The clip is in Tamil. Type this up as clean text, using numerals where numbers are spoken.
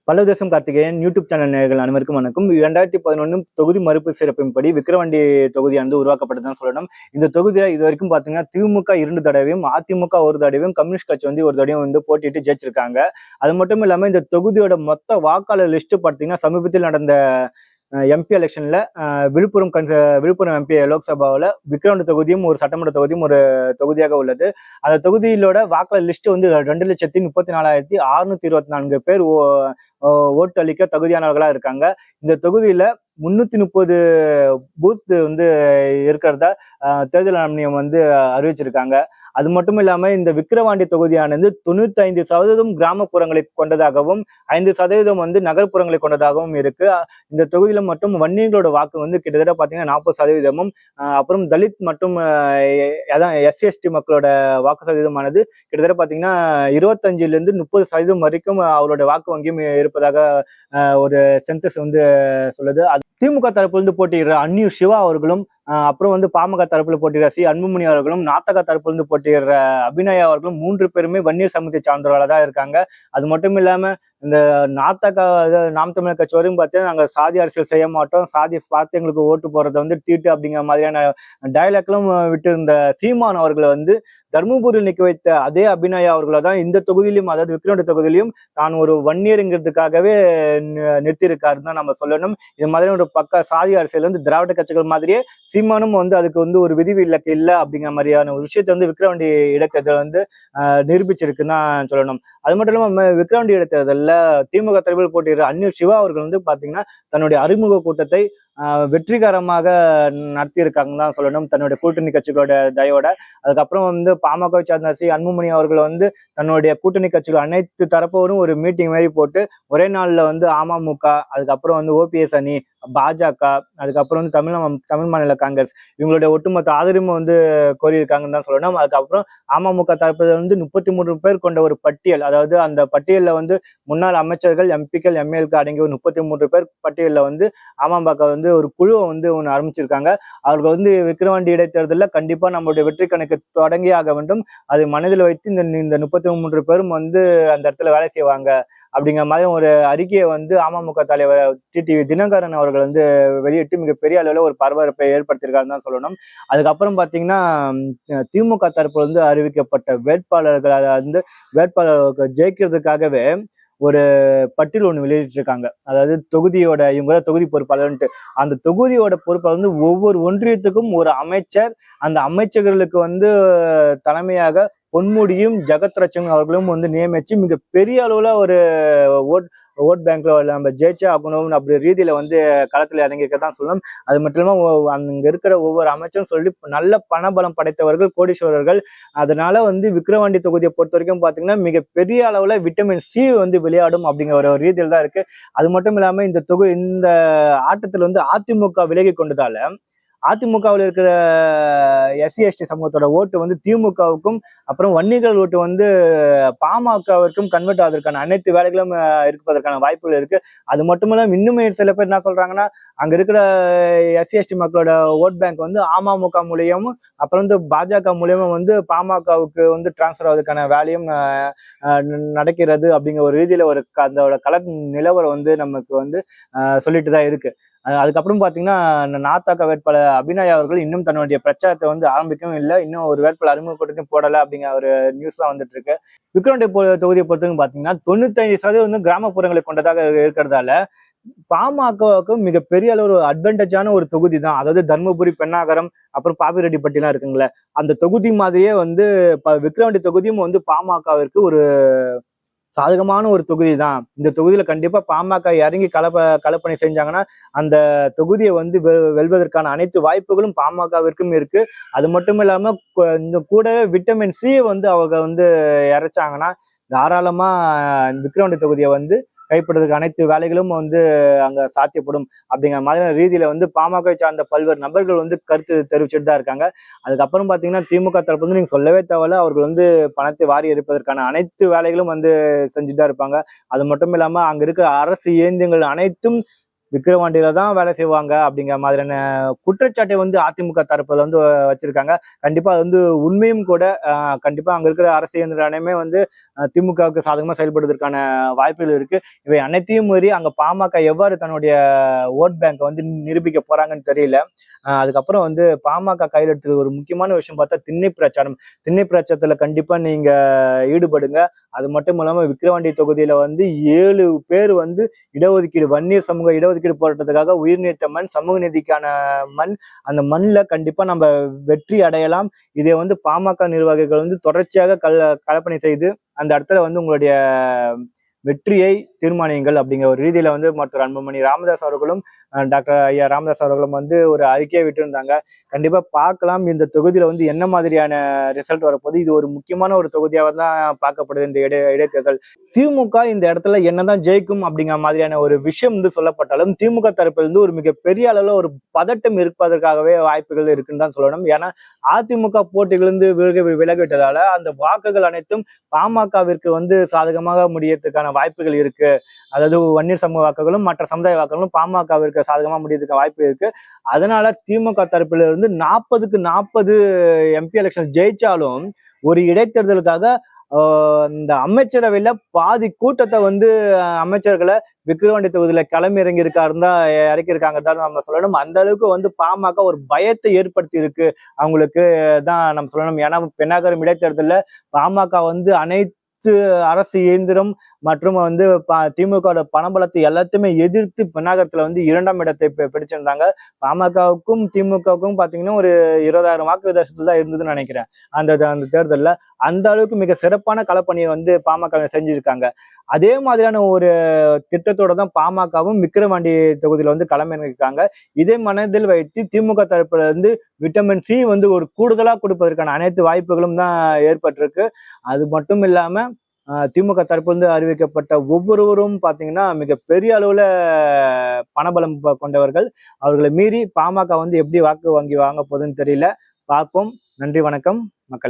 பல்லவதேசம் கார்த்திகேயன் யூடியூப் சேனல் நேயர்கள் அனைவருக்கும் வணக்கம். 2011 தொகுதி மறுப்பு சிறப்பின்படி விக்கிரவாண்டி தொகுதியானது உருவாக்கப்பட்டதுன்னு சொல்லணும். இந்த தொகுதியில இது வரைக்கும் பாத்தீங்கன்னா திமுக 2 தடவையும், அதிமுக 1 தடவையும், கம்யூனிஸ்ட் கட்சி வந்து 1 தடவையும் வந்து போட்டிட்டு ஜெயிச்சிருக்காங்க. அது மட்டும் இல்லாம இந்த தொகுதியோட மொத்த வாக்காளர் லிஸ்ட் பாத்தீங்கன்னா சமீபத்தில் நடந்த எம்பி எலெக்ஷன்ல விழுப்புரம் எம்பி லோக்சபாவில் விக்கிரவாண்டி தொகுதியும் ஒரு சட்டமன்ற தொகுதியும் ஒரு தொகுதியாக உள்ளது. அந்த தொகுதியிலோட வாக்காளர் லிஸ்ட் வந்து 2,34,624 பேர் ஓட்டு அளிக்க தகுதியானவர்களா இருக்காங்க. இந்த தொகுதியில 330 பூத் வந்து இருக்கிறதா தேர்தல் ஆணையம் வந்து அறிவிச்சிருக்காங்க. அது மட்டும் இல்லாம இந்த விக்கிரவாண்டி தொகுதியானது 95% கிராமப்புறங்களை கொண்டதாகவும் 5% வந்து நகர்ப்புறங்களை கொண்டதாகவும் இருக்கு. இந்த தொகுதியில மட்டும் வன்னியர்களோட வாக்கு வந்து கிட்டத்தட்ட பாத்தீங்கன்னா 40%, அப்புறம் தலித் மற்றும் அதான் SC/ST மக்களோட வாக்கு சதவீதமானது கிட்டத்தட்ட பாத்தீங்கன்னா 25% வரைக்கும் அவரோட வாக்கு வங்கியும் இருப்பதாக ஒரு சென்சஸ் வந்து சொல்லுது. திமுக தரப்பிலிருந்து போட்டியிடுற அன்னியூர் சிவா அவர்களும், அப்புறம் வந்து பாமக தரப்புல போட்டியிடுற அன்புமணி அவர்களும், நாத்தக தரப்பிலிருந்து போட்டியிடுற அபிநயா அவர்களும் 3 பேருமே வன்னியர் சமூகத்தை சார்ந்தவர்களாக தான் இருக்காங்க. அது மட்டும் இல்லாம இந்த நாத்தக நாம் தமிழர் கட்சி வரையும் பார்த்தீங்கன்னா நாங்க சாதி அரசியல் செய்ய மாட்டோம், சாதி பார்த்து எங்களுக்கு ஓட்டு போறதை வந்து தீட்டு அப்படிங்கிற மாதிரியான டைலாக்லும் விட்டு இருந்த சீமான் அவர்களை வந்து தர்மபுரியில் நிக்க வைத்த அதே அபிநயா அவர்களை தான் இந்த தொகுதியிலும், அதாவது விக்கிரவாண்டி தொகுதியிலும் தான் ஒரு வன்னியருங்கிறதுக்காகவே நிறுத்தியிருக்காருன்னு தான் நம்ம சொல்லணும். இது மாதிரி ஒரு பக்க சாதி அரசியல் வந்து திராவிட கட்சிகள் மாதிரியே சீமானும் வந்து அதுக்கு வந்து ஒரு விதிவிலக்கு இல்லை அப்படிங்கிற மாதிரியான ஒரு விஷயத்த வந்து விக்கிரவாண்டி இடைத்தேர்தல் வந்து நிரூபிச்சிருக்குன்னு தான் சொல்லணும். அது மட்டும் இல்லாம விக்கிரவாண்டி இடைத்தேர்தலில் திமுக தலைவர் போட்டியிடுற அன்னியூர் சிவா அவர்கள் வந்து பாத்தீங்கன்னா தன்னுடைய அறிமுக கூட்டத்தை வெற்றிகரமாக நடத்தியிருக்காங்கன்னு தான் சொல்லணும், தன்னுடைய கூட்டணி கட்சிகளோட தயவோட. அதுக்கப்புறம் வந்து பாமக சார்ந்த அன்புமணி அவர்கள் வந்து தன்னுடைய கூட்டணி கட்சிகள் அனைத்து தரப்போரும் ஒரு மீட்டிங் மாதிரி போட்டு ஒரே நாள்ல வந்து அமமுக, அதுக்கப்புறம் வந்து OPS அணி, பாஜக, அதுக்கப்புறம் வந்து தமிழ் மாநில காங்கிரஸ் இவங்களுடைய ஒட்டுமொத்த ஆதரவும் வந்து கோரியிருக்காங்கன்னு தான் சொல்லணும். அதுக்கப்புறம் அமமுக தரப்பில் வந்து 33 பேர் கொண்ட ஒரு பட்டியல், அதாவது அந்த பட்டியலில் வந்து முன்னாள் அமைச்சர்கள், MPக்கள், MLக்கு அடங்கிய ஒரு 33 பேர் பட்டியலில் வந்து அமமுக வந்து ஒரு குழுவை வந்து ஒன்று ஆரம்பிச்சிருக்காங்க. அவர்கள் வந்து விக்கிரவாண்டி இடைத்தேர்தலில் கண்டிப்பா நம்மளுடைய வெற்றி கணக்கு தொடங்கியாக வேண்டும், அதை மனதில் வைத்து இந்த 33 பேரும் வந்து அந்த இடத்துல வேலை செய்வாங்க அப்படிங்கிற மாதிரி ஒரு அறிக்கையை வந்து அமமுக தலைவர் TTV தினகரன் அவர்கள் வந்து வெளியிட்டு மிகப்பெரிய அளவில் ஒரு பரபரப்பை ஏற்படுத்தியிருக்காருன்னு தான் சொல்லணும். அதுக்கப்புறம் பாத்தீங்கன்னா திமுக தரப்புல வந்து அறிவிக்கப்பட்ட வேட்பாளர்களை வந்து வேட்பாளர்கள் ஜெயிக்கிறதுக்காகவே ஒரு பட்டியல் ஒண்ணு வெளியிட்டிருக்காங்க. அதாவது தொகுதியோட இவங்க தொகுதி பொறுப்பாளர்ன்ட்டு அந்த தொகுதியோட பொறுப்பாளர் வந்து ஒவ்வொரு ஒன்றியத்துக்கும் ஒரு அமைச்சர், அந்த அமைச்சர்களுக்கு வந்து தலைமையாக பொன்முடியும் ஜெகத்ரட்சன் அவர்களும் வந்து நியமிச்சு மிக பெரிய அளவுல ஒரு ஓட் பேங்க்ல நம்ம ஜெயிச்சே ஆகணும் அப்படி ரீதியில வந்து களத்துல இறங்கியிருக்கதான் சொல்லணும். அது மட்டும் இல்லாம அங்க இருக்கிற ஒவ்வொரு அமைச்சரும் சொல்லி நல்ல பணபலம் படைத்தவர்கள், கோடீஸ்வரர்கள். அதனால வந்து விக்கிரவாண்டி தொகுதியை பொறுத்த வரைக்கும் பாத்தீங்கன்னா மிகப்பெரிய அளவுல விட்டமின் C வந்து விளையாடும் அப்படிங்கிற ஒரு ரீதியில் தான் இருக்கு. அது மட்டும் இல்லாம இந்த ஆட்டத்துல வந்து அதிமுக விலகி கொண்டதால அதிமுகவில் இருக்கிற SC/ST சமூகத்தோட ஓட்டு வந்து திமுகவுக்கும், அப்புறம் வன்னியர்கள் ஓட்டு வந்து பாமகவிற்கும் கன்வெர்ட் ஆவதற்கான அனைத்து வேலைகளும் இருப்பதற்கான வாய்ப்புகள் இருக்கு. அது மட்டும் இல்லாம இன்னுமே சில பேர் என்ன சொல்றாங்கன்னா, அங்க இருக்கிற SC/ST மக்களோட ஓட் பேங்க் வந்து அமமுக மூலியமும் அப்புறம் வந்து பாஜக மூலியமும் வந்து பாமகவுக்கு வந்து டிரான்ஸ்பர் ஆவதற்கான வேலையும் நடக்கிறது அப்படிங்கிற ஒரு ரீதியில ஒரு அதோட கள நிலவரம் வந்து நமக்கு வந்து சொல்லிட்டு தான் இருக்கு. அதுக்கப்புறம் பாத்தீங்கன்னா நாத்தக வேட்பாளர் அபிநயா அவர்கள் இன்னும் தன்னுடைய பிரச்சாரத்தை வந்து ஆரம்பிக்கவும் இல்லை, இன்னும் ஒரு வேட்பாளர் அறிமுக கூட்டத்தையும் போடலை அப்படிங்கிற ஒரு நியூஸ் தான் வந்துட்டு இருக்கு. விக்கிரவாண்டி தொகுதியை பொறுத்தவரைக்கும் பாத்தீங்கன்னா 95% வந்து கிராமப்புறங்களை கொண்டதாக இருக்கிறதால பாமகவுக்கு மிகப்பெரிய அளவு ஒரு அட்வான்டேஜான ஒரு தொகுதி தான். அதாவது தர்மபுரி, பெண்ணாகரம், அப்புறம் பாப்பிரெட்டிப்பட்டிலாம் இருக்குங்களே, அந்த தொகுதி மாதிரியே வந்து விக்கிரவாண்டி தொகுதியும் வந்து பாமகவிற்கு ஒரு சாதகமான ஒரு தொகுதி தான். இந்த தொகுதியில கண்டிப்பா பாமக இறங்கி களப்பணி செஞ்சாங்கன்னா அந்த தொகுதியை வந்து வெல்வதற்கான அனைத்து வாய்ப்புகளும் பாமகவிற்கும் இருக்கு. அது மட்டும் இல்லாம இந்த கூடவே விட்டமின் C வந்து அவங்க வந்து இறைச்சாங்கன்னா தாராளமா விக்கிரவாண்டி தொகுதியை வந்து கைப்படுறதுக்கு அனைத்து வேலைகளும் வந்து அங்க சாத்தியப்படும் அப்படிங்கிற மாதிரியான ரீதியில வந்து பாமக சார்ந்த பல்வேறு நபர்கள் வந்து கருத்து தெரிவிச்சுட்டு தான் இருக்காங்க. அதுக்கப்புறம் பாத்தீங்கன்னா திமுக தரப்பு வந்து நீங்க சொல்லவே தேவையில்ல, அவர்கள் வந்து பணத்தை வாரி எடுப்பதற்கான அனைத்து வேலைகளும் வந்து செஞ்சுட்டு தான் இருப்பாங்க. அது மட்டும் இல்லாம அங்க இருக்கிற அரசு இயந்திரங்கள் அனைத்தும் விக்கிரவாண்டியில தான் வேலை செய்வாங்க அப்படிங்கிற மாதிரியான குற்றச்சாட்டை வந்து அதிமுக தரப்புல வந்து வச்சிருக்காங்க. கண்டிப்பா அது வந்து உண்மையும் கூட. கண்டிப்பா அங்க இருக்கிற அரசு இயந்திரமே வந்து திமுகவுக்கு சாதகமா செயல்படுவதற்கான வாய்ப்புகள் இருக்கு. இவை அனைத்தையும் மீறி அங்க பாமக எவ்வாறு தன்னுடைய ஓட் பேங்கை வந்து நிரூபிக்க போறாங்கன்னு தெரியல. அதுக்கப்புறம் வந்து பாமக கையில் எடுத்து ஒரு முக்கியமான விஷயம் பார்த்தா திண்ணை பிரச்சாரம். திண்ணை பிரச்சாரத்துல கண்டிப்பா நீங்க ஈடுபடுங்க. அது மட்டும் இல்லாம விக்கிரவாண்டி தொகுதியில வந்து 7 பேர் வந்து இடஒதுக்கீடு, வன்னியர் சமூக இடஒதுக்கீடு போராட்டத்துக்காக உயிர் நீத்த மண், சமூக நீதிக்கான மண். அந்த மண்ல கண்டிப்பா நம்ம வெற்றி அடையலாம். இதை வந்து பாமக நிர்வாகிகள் வந்து தொடர்ச்சியாக கலப்பணி செய்து அந்த இடத்துல வந்து உங்களுடைய வெற்றியை தீர்மானியுங்கள் அப்படிங்கிற ஒரு ரீதியில வந்து மருத்துவர் அன்புமணி ராமதாஸ் அவர்களும் டாக்டர் ஐயா ராமதாஸ் அவர்களும் வந்து ஒரு அறிக்கையை விட்டிருந்தாங்க. கண்டிப்பா பார்க்கலாம் இந்த தொகுதியில வந்து என்ன மாதிரியான ரிசல்ட் வரப்போகுது. இது ஒரு முக்கியமான ஒரு தொகுதியாக தான் பார்க்கப்படுது இந்த இடைத்தேர்தல். திமுக இந்த இடத்துல என்னதான் ஜெயிக்கும் அப்படிங்கிற மாதிரியான ஒரு விஷயம் வந்து சொல்லப்பட்டாலும் திமுக தரப்பில் இருந்து ஒரு மிகப்பெரிய அளவுல ஒரு பதட்டம் இருப்பதற்காகவே வாய்ப்புகள் இருக்குன்னு தான் சொல்லணும். ஏன்னா அதிமுக போட்டியிலிருந்து விலகிவிட்டதால அந்த வாக்குகள் அனைத்தும் பாமகவிற்கு வந்து சாதகமாக முடியறதுக்கான வாய்ப்புகள் இருக்கு. அதாவது வன்னியர் சமூக வாக்குகளும் மற்ற சமுதாய வாக்குகளும் பாமகவிற்கு சாதகமா முடியறதுக்கு வாய்ப்பு இருக்கு. அதனால திமுக தரப்பில இருந்து 40க்கு 40 எம்பி எலெக்ஷன் ஜெயிச்சாலும் ஒரு இடைத்தேர்தலுக்காக இந்த அமைச்சரவையில பாதி கூட்டத்தை வந்து அமைச்சர்களை விக்கிரவாண்டி தொகுதியில களம் இறங்கி இறக்கியிருக்காங்க தான் நம்ம சொல்லணும். அந்த அளவுக்கு வந்து பாமக ஒரு பயத்தை ஏற்படுத்தி இருக்கு அவங்களுக்கு தான் நம்ம சொல்லணும். ஏன்னா பென்னாகரம் இடைத்தேர்தல்ல பாமக வந்து அனைத்து அரசு இயந்திரம் மற்றும் வந்து திமுக பணபலத்தை எல்லாத்தையுமே எதிர்த்து பென்னாகரத்துல வந்து 2ஆம் இடத்தை பிடிச்சிருந்தாங்க. பாமகவுக்கும் திமுகவுக்கும் பாத்தீங்கன்னா ஒரு 20,000 வாக்கு வித்தியாசத்துல தான் இருந்ததுன்னு நினைக்கிறேன் அந்த தேர்தல்ல. அந்த அளவுக்கு மிக சிறப்பான களப்பணியை வந்து பாமக செஞ்சிருக்காங்க. அதே மாதிரியான ஒரு திட்டத்தோட தான் பாமகவும் விக்கிரவாண்டி தொகுதியில வந்து களமிறங்கிருக்காங்க. இதை மனதில் வைத்து திமுக தரப்புல இருந்து விட்டமின் சி வந்து ஒரு கூடுதலா கொடுப்பதற்கான அனைத்து வாய்ப்புகளும் தான் ஏற்பட்டிருக்கு. அது மட்டும் இல்லாம திமுக தரப்பிலிருந்து அறிவிக்கப்பட்ட ஒவ்வொருவரும் பாத்தீங்கன்னா மிக பெரிய அளவுல பணபலம் கொண்டவர்கள். அவர்களை மீறி பாமக வந்து எப்படி வாக்கு வாங்க போகுதுன்னு தெரியல. பார்ப்போம். நன்றி, வணக்கம் மக்களே.